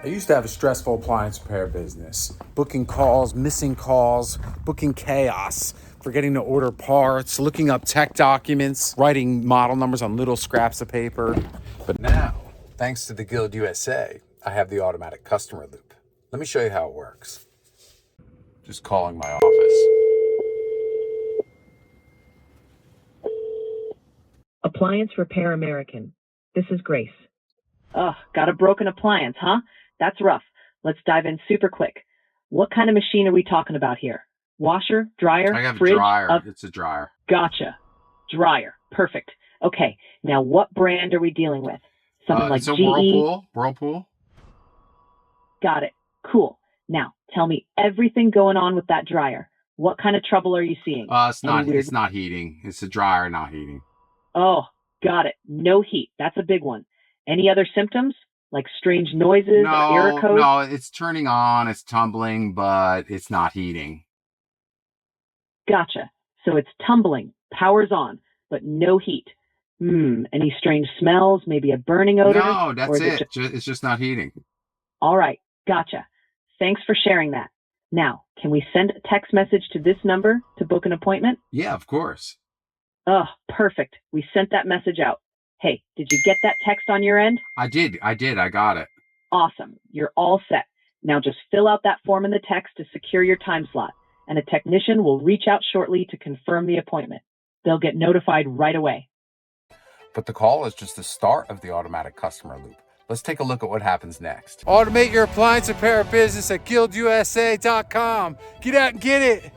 I used to have a stressful appliance repair business. Booking calls, missing calls, booking chaos, forgetting to order parts, looking up tech documents, writing model numbers on little scraps of paper. But now, thanks to the GuildUSA, I have the automatic customer loop. Let me show you how it works. Just calling my office. Appliance Repair American. This is Grace. Ugh, got a broken appliance, huh? That's rough. Let's dive in super quick. What kind of machine are we talking about here? Washer, dryer, I have fridge? a dryer. It's a dryer. Gotcha. Dryer. Perfect. Okay, now what brand are we dealing with? Something like it's a GE? Whirlpool. Got it. Cool. Now, tell me everything going on with that dryer. What kind of trouble are you seeing? It's not heating. It's a dryer, not heating. Oh, got it. No heat. That's a big one. Any other symptoms? Like strange noises or error codes? No, it's turning on, it's tumbling, but it's not heating. Gotcha. So it's tumbling, power's on, but no heat. Any strange smells, maybe a burning odor? No, that's it. It's just not heating. All right, gotcha. Thanks for sharing that. Now, can we send a text message to this number to book an appointment? Yeah, of course. Oh, perfect. We sent that message out. Hey, did you get that text on your end? I did. I got it. Awesome. You're all set. Now just fill out that form in the text to secure your time slot, and a technician will reach out shortly to confirm the appointment. They'll get notified right away. But the call is just the start of the automatic customer loop. Let's take a look at what happens next. Automate your appliance repair business at GuildUSA.com. Get out and get it.